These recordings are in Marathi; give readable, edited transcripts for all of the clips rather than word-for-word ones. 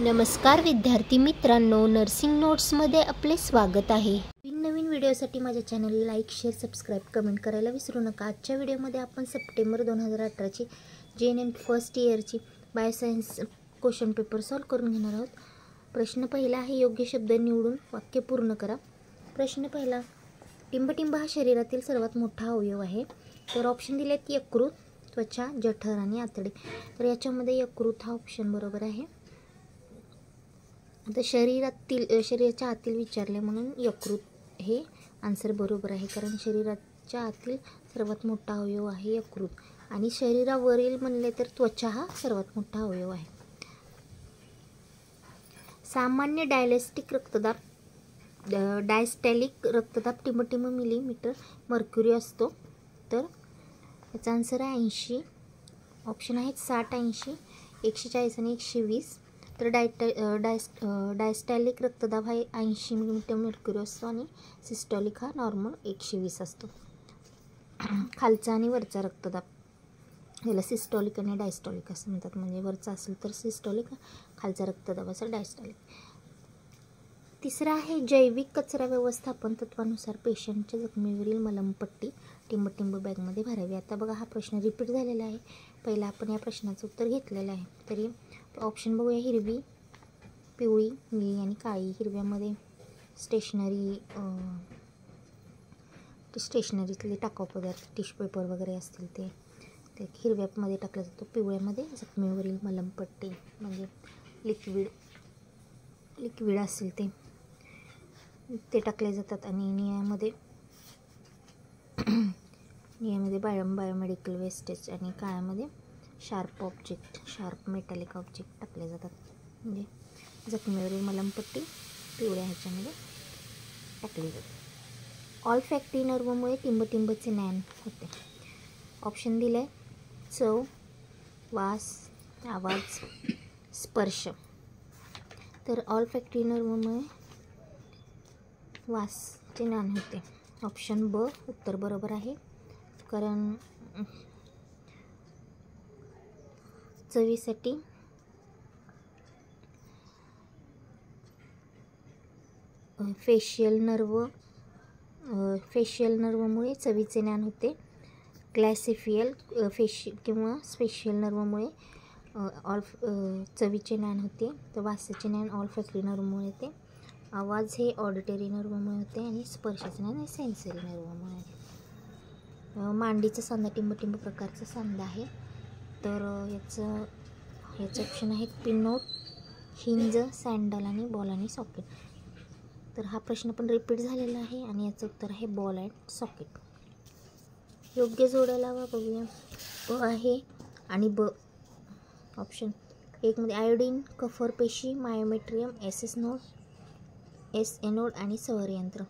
नमस्कार विद्यार्थी मित्रांनो, नर्सिंग नोट्समध्ये आपले स्वागत आहे। नवीन व्हिडिओसाठी माझ्या चॅनलला लाईक, शेअर, सबस्क्राईब, कमेंट करायला विसरू नका। आजच्या व्हिडिओमध्ये आपण सप्टेंबर 2018ची JNM फर्स्ट इयरची बायोसायन्स क्वेश्चन पेपर सॉल्व करून घेणार आहोत। प्रश्न पहिला आहे, योग्य शब्द निवडून वाक्य पूर्ण करा। प्रश्न पहिला, टिंबटिंब हा शरीरातील सर्वात मोठा अवयव आहे। तर ऑप्शन दिले आहेत यकृत, त्वचा, जठर आणि आतडे। तर याच्यामध्ये यकृत हा ऑप्शन बरोबर आहे। आता शरीराच्या आतील विचारले म्हणून यकृत हे आन्सर बरोबर आहे, कारण शरीराच्या आतील सर्वात मोठा अवयव आहे यकृत। आणि शरीरावरील म्हणले तर त्वचा हा सर्वात मोठा अवयव आहे। सामान्य डायस्टॅलिक रक्तदाब टिंबटिंब मिलीमीटर मर्क्युरी असतो। तर याचा आन्सर आहे 80। ऑप्शन आहेत 60, 80, 140 आणि 120। तर डायस्टॅलिक रक्तदाब हा 80 मिलीमीटर मर्क्युरी असतो आणि सिस्टॉलिक हा नॉर्मल 120 असतो। खालचा आणि वरचा रक्तदाब याला सिस्टॉलिक आणि डायस्टॉलिक असं म्हणतात। म्हणजे वरचा असेल तर सिस्टॉलिक, खालचा रक्तदाब असेल डायस्टॉलिक। तिसरा आहे, जैविक कचरा व्यवस्थापन तत्वानुसार पेशंटच्या जखमेवरील मलमपट्टी टिंबटिंब बॅगमध्ये भरावी। आता बघा, हा प्रश्न रिपीट झालेला आहे। पहिला आपण या प्रश्नाचं उत्तर घेतलेलं आहे। तरी ऑप्शन बघूया, हिरवी, पिवळी, निळी आणि काळी। हिरव्यामध्ये स्टेशनरीतले टाकाऊ पदार्थ, टिश्यू पेपर वगैरे असतील ते हिरव्यामध्ये टाकलं जातं। पिवळ्यामध्ये जखमेवरील मलमपट्टी म्हणजे लिक्विड असेल ते टाकले जातात। आणि निळ्यामध्ये बायोमेडिकल वेस्टेज आणि काळ्यामध्ये शार्प मेटॅलिक ऑब्जेक्ट टाकले जातात। म्हणजे जखमेवरील मलमपट्टी पिवळ्या ह्याच्यामध्ये टाकली जाते। ऑल्फॅक्टरी नर्वमुळे टिंबटिंबचे ज्ञान होते। ऑप्शन दिले, चव, वास, आवाज, स्पर्श। तर ऑल्फॅक्टरी नर्वमुळे वासचे ज्ञान होते। ऑप्शन ब उत्तर बरोबर आहे, कारण चवीसाठी फेशियल नर्वमुळे चवीचे ज्ञान होते। ग्लॅसिफियल किंवा स्पेशियल नर्वमुळे चवीचे ज्ञान होते। तर वासाचे ज्ञान ऑल्फॅक्टरी नर्वमुळे येते। आवाज हे ऑडिटरी नर्वमुळे होते आणि स्पर्शाचे ज्ञान हे सेन्सरी नर्वमुळे आहे। मांडीचा सांधा टिंबटिंब प्रकारचा सांधा आहे। तर याचं ऑप्शन आहेत पिनोट, हिंज, सँडल आणि बॉल आणि सॉकेट। तर हा प्रश्न पण रिपीट झालेला आहे आणि याचं उत्तर आहे बॉल अँड सॉकेट। योग्य जोड्या लावा बघूया। अ आहे आणि ब। ऑप्शन 1 मध्ये आयोडीन, कफर पेशी, मायोमेट्रियम, एस एनोड आणि संवहनयंत्र।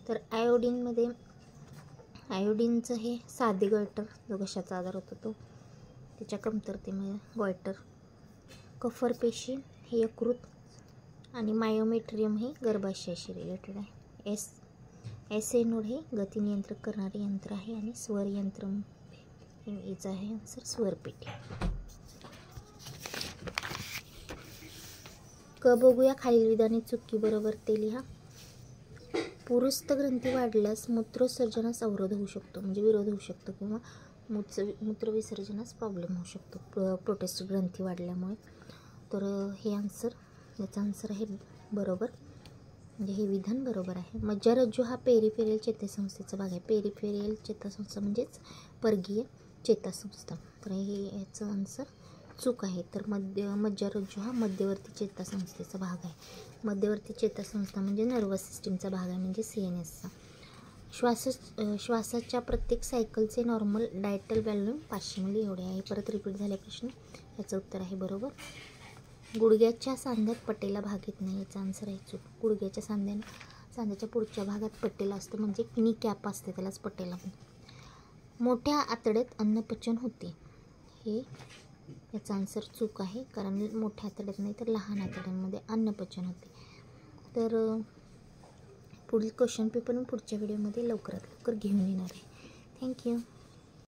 तर आयोडीनचं हे साधे गॉयटर, जो घशाचा आजार होतो तो त्याच्या कमतरतेमुळे गॉयटर। कफर पेशी हे यकृत आणि मायोमेट्रियम हे गर्भाशयाशी रिलेटेड आहे। एस एनोड हे गती नियंत्रित करणारे यंत्र आहे आणि स्वर यंत्र याचा आहे आन्सर स्वरपेटी। क बघूया, खालील विधाने चुकी बरोबर ते लिहा। पुरुस्त ग्रंथी वाढल्यास मूत्रविसर्जनास अवरोध होऊ शकतो, म्हणजे विरोध होऊ शकतो, किंवा मूत्रविसर्जनास प्रॉब्लेम होऊ शकतो प्रोटेस्ट ग्रंथी वाढल्यामुळे। तर हे याचा आन्सर आहे बरोबर, म्हणजे हे विधान बरोबर आहे। मज्जारज्जू हा पेरिफेरल चेतासंस्थेचा भाग आहे। पेरिफेरल चेतासंस्था म्हणजेच परकीय चेतासंस्था। तर हे याचं आन्सर चूक आहे। तर मज्जारज्जू हा मध्यवर्ती चेतासंस्थेचा भाग आहे। मध्यवर्ती चेतासंस्था म्हणजे नर्वस सिस्टीमचा भाग आहे, म्हणजे CNSचा। श्वासाच्या प्रत्येक सायकलचे नॉर्मल डायटल व्हॉल्यूम 500 मिली एवढे आहे। परत रिपीट झाले प्रश्न, याचं उत्तर आहे बरोबर। गुडघ्याच्या सांध्यात पटेला भाग येत नाही, याचा आन्सर आहे चूक। गुडघ्याच्या सांध्याच्या पुढच्या भागात पटेला असतं, म्हणजे नी कॅप असते, त्यालाच पटेला म्हणतात। मोठ्या आतड्यात अन्नपचन होते, हे याचा आन्सर चूक आहे, कारण मोठ्या आतड्यात नाही तर लहान आतड्यांमध्ये अन्नपचन होते। तर पुढील क्वेश्चन पेपर पुढच्या व्हिडिओमध्ये लवकरात लवकर घेऊन येणार आहे। थँक्यू।